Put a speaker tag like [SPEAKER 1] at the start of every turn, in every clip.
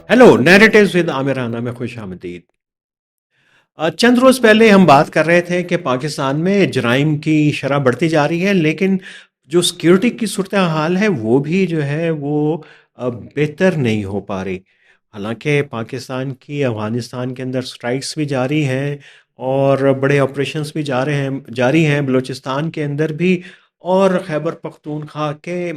[SPEAKER 1] Hello, narratives with आमिराना में खुश आमदीद। चंद रोज़ पहले हम बात कर रहे थे कि पाकिस्तान में जराइम की शरह बढ़ती जा रही है, लेकिन जो सिक्योरिटी की सूरत हाल है वो भी जो है वो बेहतर नहीं हो पा रही। हालांकि पाकिस्तान की अफ़गानिस्तान के अंदर स्ट्राइक्स भी जारी हैं और बड़े ऑपरेशंस भी जारी हैं बलूचिस्तान के अंदर भी, और खैबर पख्तूनख्वा के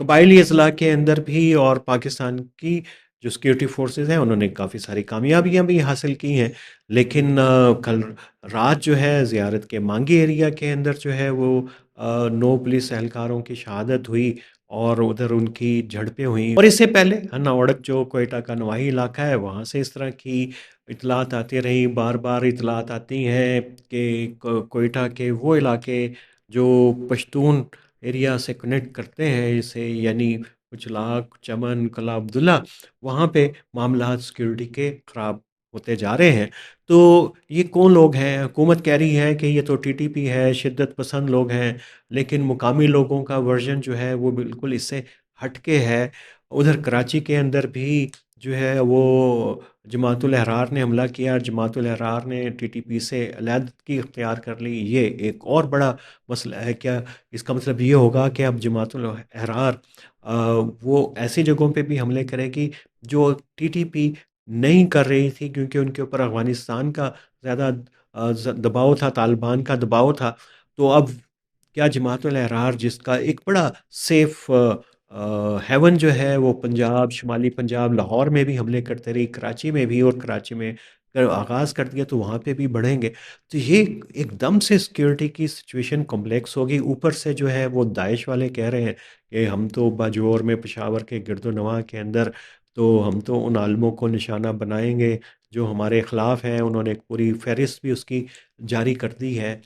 [SPEAKER 1] कबायली अजला के अंदर भी, और पाकिस्तान की जो सिक्योरिटी फोर्सेस हैं उन्होंने काफ़ी सारी कामयाबियां भी हासिल की हैं। लेकिन कल रात जो है ज़ियारत के मांगी एरिया के अंदर जो है वो 9 पुलिस एहलकारों की शहादत हुई और उधर उनकी झड़पें हुई। और इससे पहले हन्ना ओड़क जो कोयटा का नवाही इलाका है वहाँ से इस तरह की इतलात आती रही, बार बार इतलात आती हैं कि कोयटा के वो इलाके जो पश्तून एरिया से कनेक्ट करते हैं इसे, यानी कुचलाक, चमन, कला अब्दुल्ला, वहाँ पे मामला सिक्योरिटी के ख़राब होते जा रहे हैं। तो ये कौन लोग हैं? हुकूमत कह रही है कि ये तो टीटीपी है, शिद्दत पसंद लोग हैं, लेकिन मुकामी लोगों का वर्जन जो है वो बिल्कुल इससे हटके है। उधर कराची के अंदर भी जो है वो जमातुल अहरार ने हमला किया, और जमातुल अहरार ने टीटीपी से अलहदगी इख्तियार कर ली। ये एक और बड़ा मसला है। क्या इसका मतलब ये होगा कि अब जमातुल अहरार वो ऐसी जगहों पे भी हमले करेगी जो टीटीपी नहीं कर रही थी, क्योंकि उनके ऊपर अफ़गानिस्तान का ज़्यादा दबाव था, तालिबान का दबाव था। तो अब क्या जमातुल अहरार, जिसका एक बड़ा सेफ हेवन जो है वो पंजाब, शुमाली पंजाब, लाहौर में भी हमले करते रही, कराची में भी, और कराची में आगाज़ कर दिया तो वहाँ पे भी बढ़ेंगे। तो ये एकदम से सिक्योरिटी की सिचुएशन कॉम्प्लेक्स होगी। ऊपर से जो है वो दाइश वाले कह रहे हैं कि हम तो बाजोर में पेशावर के गिरदो नवाह के अंदर, तो हम तो उन आलमों को निशाना बनाएंगे जो हमारे ख़िलाफ़ हैं। उन्होंने एक पूरी फहरिस्त भी उसकी जारी कर दी है।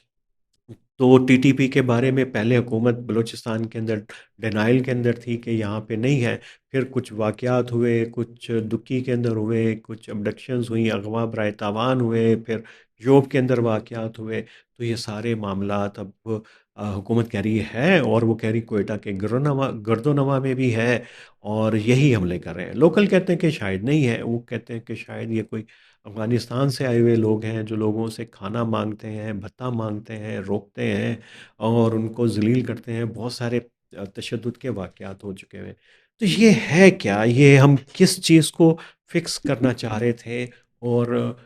[SPEAKER 1] तो टीटीपी के बारे में पहले हुकूमत बलूचिस्तान के अंदर डिनाइल के अंदर थी कि यहाँ पे नहीं है। फिर कुछ वाक़यात हुए, कुछ दुक्की के अंदर हुए, कुछ अबडक्शंस हुई, अगवा बराए तावान हुए, फिर योब के अंदर वाक़यात हुए। तो ये सारे मामलात अब हुकूमत कह रही है, और वो कह रही कोयटा के गर्दोनवा में भी है, और यही हमले कर रहे हैं। लोकल कहते हैं कि शायद नहीं है, वो कहते हैं कि शायद ये कोई अफ़गानिस्तान से आए हुए लोग हैं जो लोगों से खाना मांगते हैं, भत्ता मांगते हैं, रोकते हैं और उनको ज़लील करते हैं। बहुत सारे तशद्दुद के वाक़यात हो चुके हैं। तो ये है क्या? ये हम किस चीज़ को फ़िक्स करना चाह रहे थे, और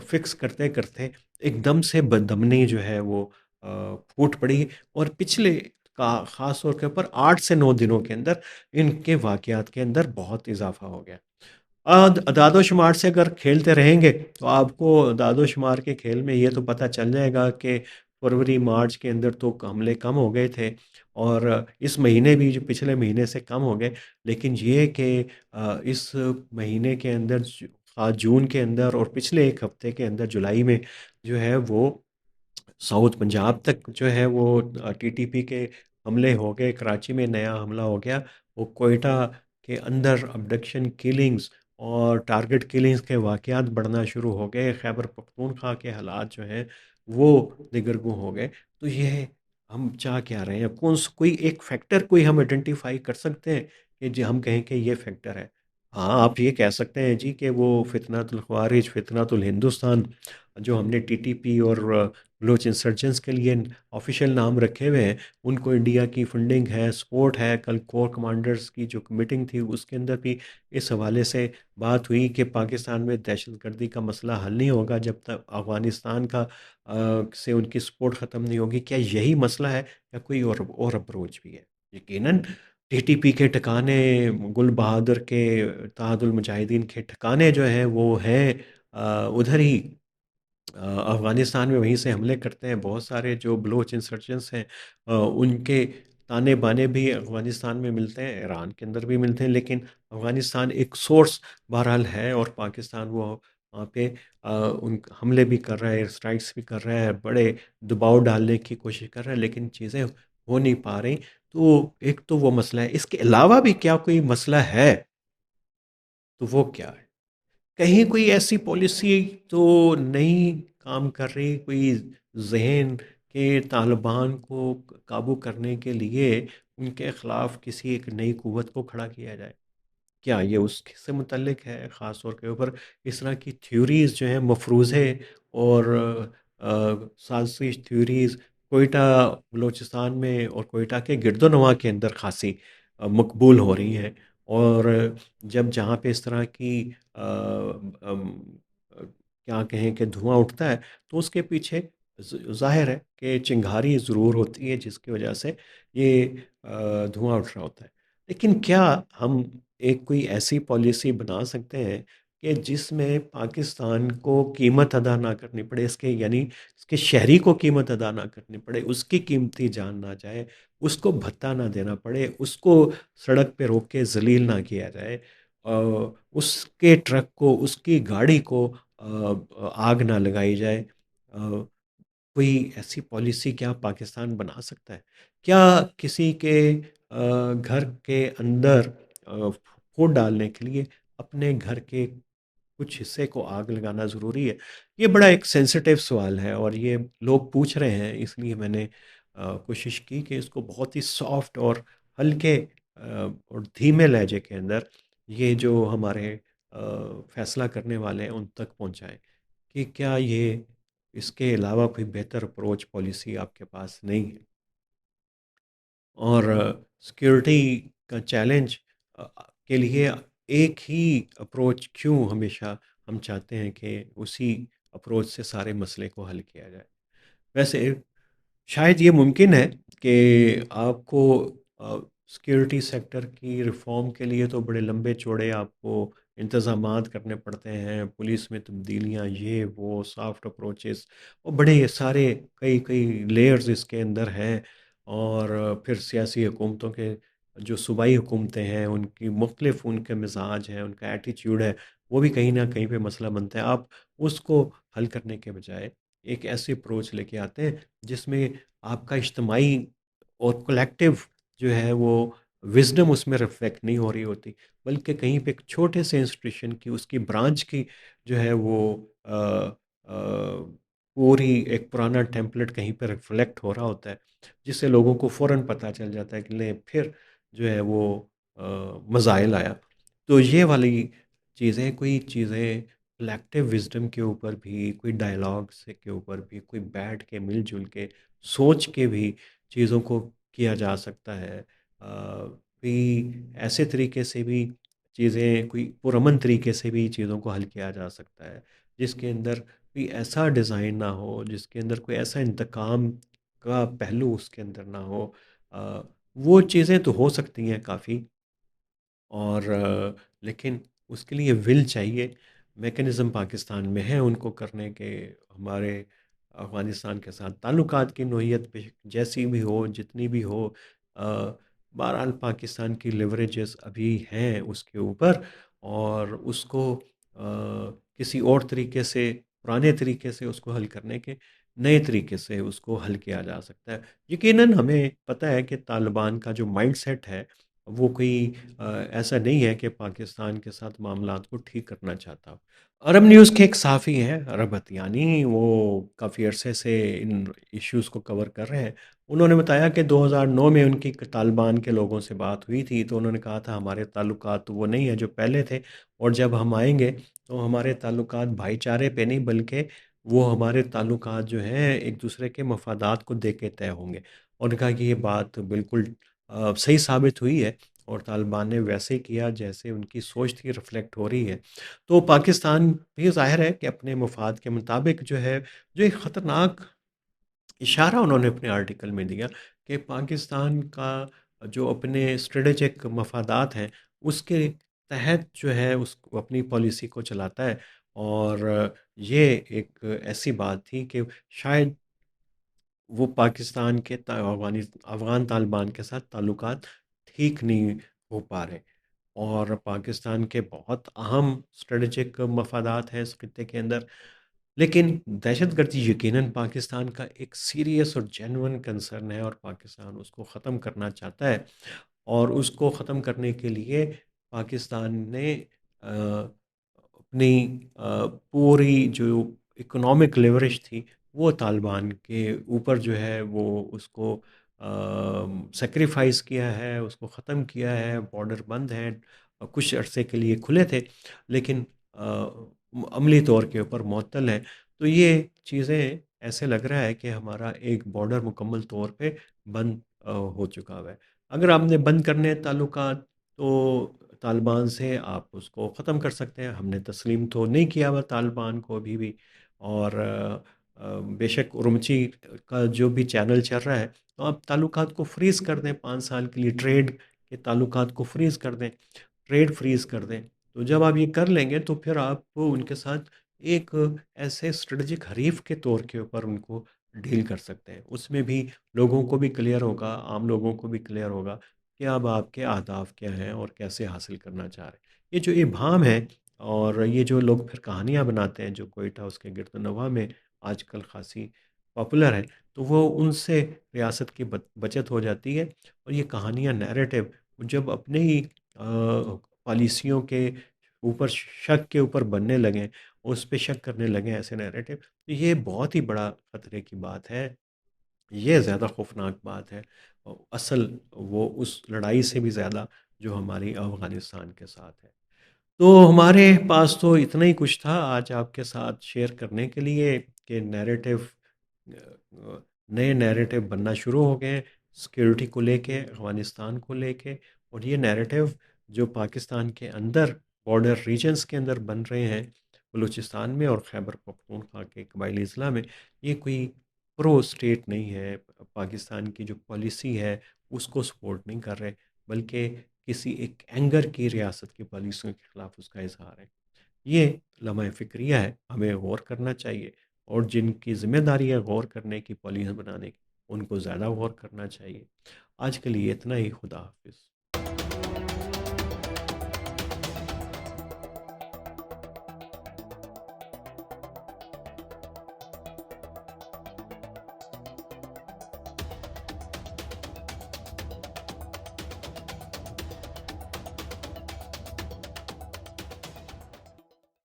[SPEAKER 1] फ़िक्स करते-करते एकदम से बदअमनी जो है वो फूट पड़ी, और पिछले का ख़ास तौर के ऊपर 8 से 9 दिनों के अंदर इनके वाक़यात के अंदर बहुत इज़ाफ़ा हो गया। अदादो शुमार से अगर खेलते रहेंगे तो आपको अदादो शुमार के खेल में ये तो पता चल जाएगा कि फरवरी मार्च के अंदर तो हमले कम हो गए थे, और इस महीने भी जो पिछले महीने से कम हो गए। लेकिन ये कि इस महीने के अंदर जून के अंदर और पिछले एक हफ्ते के अंदर जुलाई में जो है वो साउथ पंजाब तक जो है वो टीटीपी के हमले हो गए। कराची में नया हमला हो गया। वो कोयटा के अंदर अबडक्शन किलिंग्स और टारगेट किलिंग्स के वाक़यात बढ़ना शुरू हो गए। खैबर पख्तूनख्वा के हालात जो हैं वो दिगरगू हो गए। तो ये हम चाह क्या रहे हैं? कोई एक फैक्टर कोई हम आइडेंटिफाई कर सकते हैं कि जो हम कहें कि ये फैक्टर है? हाँ, आप ये कह सकते हैं जी कि वो फितनतुल ख़वारिज, फितनतुल हिंदुस्तान, जो हमने टीटीपी और बलोच इंसर्जेंट्स के लिए ऑफिशियल नाम रखे हुए हैं, उनको इंडिया की फंडिंग है, सपोर्ट है। कल कोर कमांडर्स की जो मीटिंग थी उसके अंदर भी इस हवाले से बात हुई कि पाकिस्तान में दहशतगर्दी का मसला हल नहीं होगा जब तक अफ़गानिस्तान का से उनकी सपोर्ट ख़त्म नहीं होगी। क्या यही मसला है, या कोई और अप्रोच भी है? यकीनन टीटीपी के ठिकाने, गुल बहादुर के, तहादुल मुजाहिदीन के ठिकाने जो हैं वो हैं उधर ही अफ़गानिस्तान में। वहीं से हमले करते हैं बहुत सारे जो बलोच इंसर्जेंट्स हैं। उनके ताने बाने भी अफ़गानिस्तान में मिलते हैं, ईरान के अंदर भी मिलते हैं, लेकिन अफ़गानिस्तान एक सोर्स बहरहाल है, और पाकिस्तान वो वहाँ पे उन हमले भी कर रहा है, एयर स्ट्राइक्स भी कर रहा है, बड़े दबाव डालने की कोशिश कर रहा है, लेकिन चीज़ें हो नहीं पा रही। तो एक तो वो मसला है। इसके अलावा भी क्या कोई मसला है? तो वो क्या है? कहीं कोई ऐसी पॉलिसी तो नहीं काम कर रही, कोई ज़हन के तालिबान को काबू करने के लिए उनके ख़िलाफ़ किसी एक नई क़ुव्वत को खड़ा किया जाए? کیا یہ اس سے متعلق ہے خاص طور کے اوپر؟ اس طرح کی تھیوریز جو ہیں مفروضے اور سازش تھیوریز کوئٹہ بلوچستان میں اور کوئٹہ کے گرد و نواح کے اندر خاصی مقبول ہو رہی ہیں، اور جب جہاں پہ اس طرح کی آ، ام، آ، کیا کہیں کہ دھواں اٹھتا ہے تو اس کے پیچھے ظاہر ہے کہ چنگھاری ضرور ہوتی ہے جس کی وجہ سے یہ دھواں اٹھ رہا ہوتا ہے۔ لیکن کیا ہم ایک کوئی ایسی پالیسی بنا سکتے ہیں کہ جس میں پاکستان کو قیمت ادا نہ کرنی پڑے، اس کے یعنی اس کے شہری کو قیمت ادا نہ کرنی پڑے، اس کی قیمتی جان نہ جائے، اس کو بھتہ نہ دینا پڑے، اس کو سڑک پہ روک کے ذلیل نہ کیا جائے، اس کے ٹرک کو، اس کی گاڑی کو آگ نہ لگائی جائے؟ کوئی ایسی پالیسی کیا پاکستان بنا سکتا ہے؟ کیا کسی کے گھر کے اندر پھوٹ ڈالنے کے لیے اپنے گھر کے کچھ حصے کو آگ لگانا ضروری ہے؟ یہ بڑا ایک سینسیٹیو سوال ہے اور یہ لوگ پوچھ رہے ہیں، اس لیے میں نے کوشش کی کہ اس کو بہت ہی سافٹ اور ہلکے اور دھیمے لہجے کے اندر یہ جو ہمارے فیصلہ کرنے والے ہیں ان تک پہنچائیں کہ کیا یہ اس کے علاوہ کوئی بہتر اپروچ پالیسی آپ کے پاس نہیں ہے؟ اور سیکیورٹی کا چیلنج کے لیے ایک ہی اپروچ کیوں ہمیشہ ہم چاہتے ہیں کہ اسی اپروچ سے سارے مسئلے کو حل کیا جائے؟ ویسے شاید یہ ممکن ہے کہ آپ کو سیکیورٹی سیکٹر کی ریفارم کے لیے تو بڑے لمبے چوڑے آپ کو انتظامات کرنے پڑتے ہیں، پولیس میں تبدیلیاں، یہ وہ سافٹ اپروچز، اور بڑے یہ سارے کئی کئی لیئرز اس کے اندر ہیں، اور پھر سیاسی حکومتوں کے جو صوبائی حکومتیں ہیں ان کی مختلف ان کے مزاج ہیں، ان کا ایٹیچیوڈ ہے، وہ بھی کہیں نہ کہیں پہ مسئلہ بنتا ہے۔ آپ اس کو حل کرنے کے بجائے ایک ایسی اپروچ لے کے آتے ہیں جس میں آپ کا اجتماعی اور کولیکٹیو جو ہے وہ وزڈم اس میں ریفلیکٹ نہیں ہو رہی ہوتی، بلکہ کہیں پہ ایک چھوٹے سے انسٹیٹیوشن کی، اس کی برانچ کی جو ہے وہ آ، آ، پوری ایک پرانا ٹیمپلٹ کہیں پہ ریفلیکٹ ہو رہا ہوتا ہے، جس سے لوگوں کو فوراً پتہ چل جاتا ہے کہ لیں پھر جو ہے وہ مزائل آیا۔ تو یہ والی چیزیں، کوئی چیزیں کلیکٹیو وزڈم کے اوپر بھی، کوئی ڈائلاگ سے کے اوپر بھی، کوئی بیٹھ کے مل جل کے سوچ کے بھی چیزوں کو کیا جا سکتا ہے۔ کوئی ایسے طریقے سے بھی چیزیں، کوئی پرامن طریقے سے بھی چیزوں کو حل کیا جا سکتا ہے جس کے اندر کوئی ایسا ڈیزائن نہ ہو، جس کے اندر کوئی ایسا انتقام کا پہلو اس کے اندر نہ ہو۔ آ، وہ چیزیں تو ہو سکتی ہیں کافی، اور لیکن اس کے لیے ول چاہیے، میکنزم پاکستان میں ہے ان کو کرنے کے۔ ہمارے افغانستان کے ساتھ تعلقات کی نوعیت پہ جیسی بھی ہو، جتنی بھی ہو، آ، بہرحال پاکستان کی لیوریجز ابھی ہیں اس کے اوپر، اور اس کو کسی اور طریقے سے، پرانے طریقے سے اس کو حل کرنے کے نئے طریقے سے اس کو حل کیا جا سکتا ہے۔ یقیناً ہمیں پتہ ہے کہ طالبان کا جو مائنڈ سیٹ ہے وہ کوئی ایسا نہیں ہے کہ پاکستان کے ساتھ معاملات کو ٹھیک کرنا چاہتا ہو۔ عرب نیوز کے ایک صحافی ہیں عرب یعنی، وہ کافی عرصے سے ان ایشوز کو کور کر رہے ہیں۔ انہوں نے بتایا کہ 2009 میں ان کی طالبان کے لوگوں سے بات ہوئی تھی تو انہوں نے کہا تھا ہمارے تعلقات تو وہ نہیں ہیں جو پہلے تھے، اور جب ہم آئیں گے تو ہمارے تعلقات بھائی چارے پہ نہیں بلکہ وہ ہمارے تعلقات جو ہیں ایک دوسرے کے مفادات کو دیکھ کے طے ہوں گے۔ اور نے کہا کہ یہ بات بالکل صحیح ثابت ہوئی ہے، اور طالبان نے ویسے ہی کیا جیسے ان کی سوچ تھی، ریفلیکٹ ہو رہی ہے۔ تو پاکستان بھی ظاہر ہے کہ اپنے مفاد کے مطابق جو ہے، جو ایک خطرناک اشارہ انہوں نے اپنے آرٹیکل میں دیا کہ پاکستان کا جو اپنے اسٹریٹجک مفادات ہیں اس کے تحت جو ہے اس کو اپنی پالیسی کو چلاتا ہے، اور یہ ایک ایسی بات تھی کہ شاید وہ پاکستان کے افغان طالبان کے ساتھ تعلقات ٹھیک نہیں ہو پا رہے، اور پاکستان کے بہت اہم اسٹریٹجک مفادات ہیں اس خطے کے اندر۔ لیکن دہشت گردی یقیناً پاکستان کا ایک سیریس اور جینون کنسرن ہے، اور پاکستان اس کو ختم کرنا چاہتا ہے، اور اس کو ختم کرنے کے لیے پاکستان نے اپنی پوری جو اکنامک لیوریج تھی وہ طالبان کے اوپر جو ہے وہ اس کو سیکریفائز کیا ہے، اس کو ختم کیا ہے، بارڈر بند ہیں، कुछ अरसे के लिए खुले थे, लेकिन अमली तौर के ऊपर मुअत्तल हैं। तो ये चीज़ें ऐसे लग रहा है कि हमारा एक बॉर्डर मुकम्मल तौर पे बंद हो चुका हुआ है। अगर आपने बंद करने हैं ताल्लुकात, तो तालिबान से आप उसको ख़त्म कर सकते हैं। हमने तस्लीम तो नहीं किया हुआ तालिबान को अभी भी। और बेशक उरुमची का जो भी चैनल चल रहा है, तो आप ताल्लुकात को फ्रीज़ कर दें 5 साल के लिए, ट्रेड के ताल्लुकात को फ्रीज़ कर दें, ट्रेड फ्रीज़ कर दें। तो जब आप ये कर लेंगे तो फिर आप उनके साथ एक ऐसे स्ट्रेटजिक हरीफ के तौर के ऊपर उनको डील कर सकते हैं। उसमें भी लोगों को भी क्लियर होगा, आम लोगों को भी क्लियर होगा कि अब आपके अहदाफ क्या हैं और कैसे हासिल करना चाह रहे हैं। ये जो इबाहम है और ये जो लोग फिर कहानियाँ बनाते हैं, जो कोयटा उसके गिरदोनवा में आजकल ख़ासी पॉपुलर है, तो वो उनसे रियासत की बचत हो जाती है। और ये कहानियाँ नैरेटिव जब अपने ही पॉलिसियों के ऊपर शक के ऊपर बनने लगें, उस पे शक करने लगें ऐसे नैरेटिव, तो ये बहुत ही बड़ा ख़तरे की बात है। ये ज़्यादा खौफ़नाक बात है। असल वो उस लड़ाई से भी ज़्यादा जो हमारी अफ़गानिस्तान के साथ है। तो हमारे पास तो इतना ही कुछ था आज आपके साथ शेयर करने के लिए कि नैरेटिव नए नैरेटिव बनना शुरू हो गए हैं सिक्योरिटी को लेके, अफ़गानिस्तान को लेके। और ये नैरेटिव जो पाकिस्तान के अंदर बॉर्डर रीजन्स के अंदर बन रहे हैं, बलूचिस्तान में और खैबर पख्तूनख्वा के कबायली अज़ला में, ये कोई प्रो स्टेट नहीं है। पाकिस्तान की जो पॉलिसी है उसको सपोर्ट नहीं कर रहे, बल्कि किसी एक एंगर की रियासत की पॉलिसियों के ख़िलाफ़ उसका इज़हार है। ये लम्हा फ़िक्रिया है, हमें गौर करना चाहिए। और जिनकी ज़िम्मेदारी है गौर करने की, पॉलिसी बनाने की, उनको ज़्यादा गौर करना चाहिए। आज के लिए इतना ही। खुदा हाफ़िज़।